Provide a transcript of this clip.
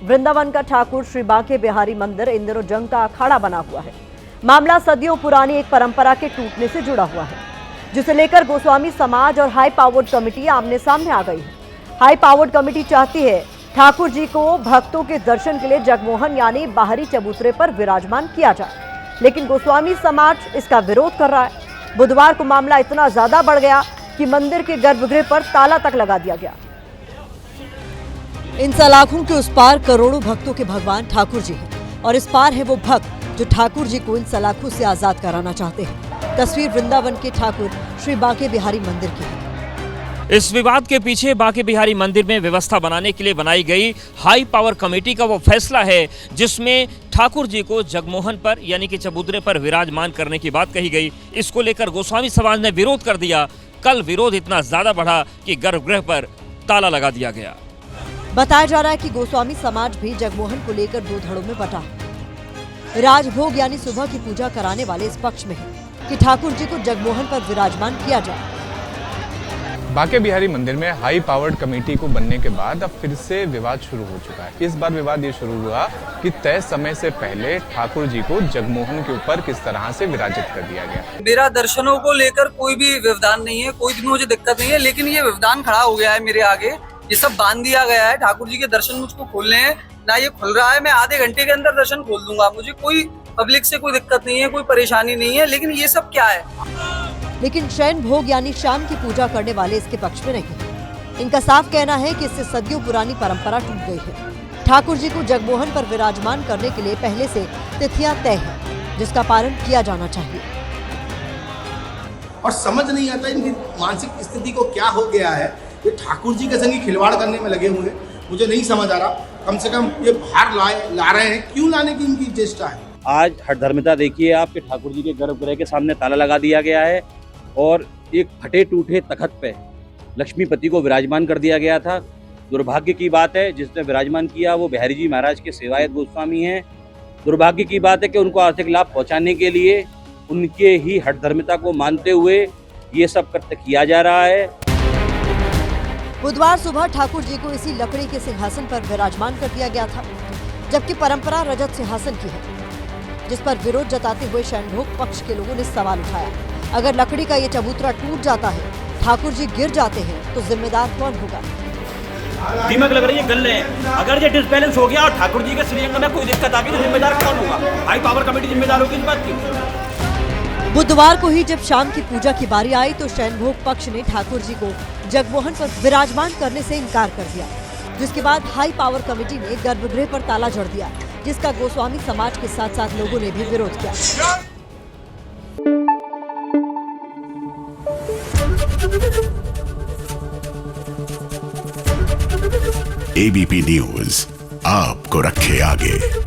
वृंदावन का ठाकुर श्री बांके बिहारी मंदिर इन दिनों जंग का अखाड़ा बना हुआ है। मामला सदियों पुरानी एक परंपरा के टूटने से जुड़ा हुआ है, जिसे लेकर गोस्वामी समाज और हाई पावर्ड कमेटी आमने सामने आ गई है। हाई पावर्ड कमेटी चाहती है ठाकुर जी को भक्तों के दर्शन के लिए जगमोहन यानी बाहरी चबूतरे पर विराजमान किया जाए, लेकिन गोस्वामी समाज इसका विरोध कर रहा है। बुधवार को मामला इतना ज्यादा बढ़ गया कि मंदिर के गर्भगृह पर ताला तक लगा दिया गया। इन सलाखों के उस पार करोड़ों भक्तों के भगवान ठाकुर जी हैं और इस पार है वो भक्त जो ठाकुर जी को इन सलाखों से आजाद कराना चाहते हैं। तस्वीर वृंदावन के ठाकुर श्री बांके बिहारी मंदिर की है। इस विवाद के पीछे बांके बिहारी मंदिर में व्यवस्था बनाने के लिए बनाई गई हाई पावर कमेटी का वो फैसला है जिसमें ठाकुर जी को जगमोहन पर यानी कि चबूतरे पर विराजमान करने की बात कही गई। इसको लेकर गोस्वामी समाज ने विरोध कर दिया। कल विरोध इतना ज्यादा बढ़ा कि गर्भगृह पर ताला लगा दिया गया। बताया जा रहा है कि गोस्वामी समाज भी जगमोहन को लेकर दो धड़ों में बटा है। राजभोग यानी सुबह की पूजा कराने वाले इस पक्ष में है कि ठाकुर जी को जगमोहन पर विराजमान किया जाए। बांके बिहारी मंदिर में हाई पावर्ड कमेटी को बनने के बाद अब फिर से विवाद शुरू हो चुका है। इस बार विवाद ये शुरू हुआ कि तय समय से पहले ठाकुर जी को जगमोहन के ऊपर किस तरह से विराजित कर दिया गया। मेरा दर्शनों को लेकर कोई भी व्यवधान नहीं है, कोई भी मुझे दिक्कत नहीं है, लेकिन ये व्यवधान खड़ा हो गया है मेरे आगे। ये सब बांध दिया गया है। ठाकुर जी के दर्शन मुझको खोलने हैं ना, ये खुल रहा है। मैं आधे घंटे के अंदर दर्शन खोल दूंगा। मुझे कोई पब्लिक से कोई दिक्कत नहीं है, कोई परेशानी नहीं है, लेकिन ये सब क्या है। लेकिन शयन भोग यानी शाम की पूजा करने वाले इसके पक्ष में नहीं। इनका साफ कहना है कि इससे सदियों पुरानी परंपरा टूट गई है। ठाकुर जी को जगमोहन पर विराजमान करने के लिए पहले से तिथियां तय हैं, जिसका पालन किया जाना चाहिए। और समझ नहीं आता इनकी मानसिक स्थिति को क्या हो गया है। ये ठाकुर जी के संग ही खिलवाड़ करने में लगे हुए हैं। मुझे नहीं समझ आ रहा। कम से कम ये बाहर ला रहे हैं, क्यों लाने की इनकी चेष्टा है। आज हठधर्मिता देखिए आपके ठाकुर जी के गर्भगृह के सामने ताला लगा दिया गया है और एक फटे टूटे तखत पे लक्ष्मीपति को विराजमान कर दिया गया था। दुर्भाग्य की बात है जिसने विराजमान किया वो बिहारी जी महाराज के सेवायत गोस्वामी हैं। दुर्भाग्य की बात है कि उनको आर्थिक लाभ पहुंचाने के लिए उनके ही हठधर्मिता को मानते हुए ये सब कृत्य किया जा रहा है। बुधवार सुबह ठाकुर जी को इसी लकड़ी के सिंहासन पर विराजमान कर दिया गया था, जबकि परंपरा रजत सिंहासन की है, जिस पर विरोध जताते हुए शयनभोग पक्ष के लोगों ने सवाल उठाया। अगर लकड़ी का ये चबूतरा टूट जाता है, ठाकुर जी गिर जाते हैं, तो जिम्मेदार कौन होगा। दीमक लग रही है गले। अगर ये डिसबैलेंस हो गया और ठाकुर जी के श्रीअंग में कोई दिक्कत आ गई तो जिम्मेदार कौन होगा। हाई पावर कमेटी जिम्मेदार होगी इस बात की। बुधवार को ही जब शाम की पूजा की बारी आई तो शयनभोग पक्ष ने ठाकुर जी को जगमोहन पर विराजमान करने से इनकार कर दिया, जिसके बाद हाई पावर कमेटी ने गर्भगृह पर ताला जड़ दिया, जिसका गोस्वामी समाज के साथ साथ लोगों ने भी विरोध किया। एबीपी न्यूज आपको रखे आगे।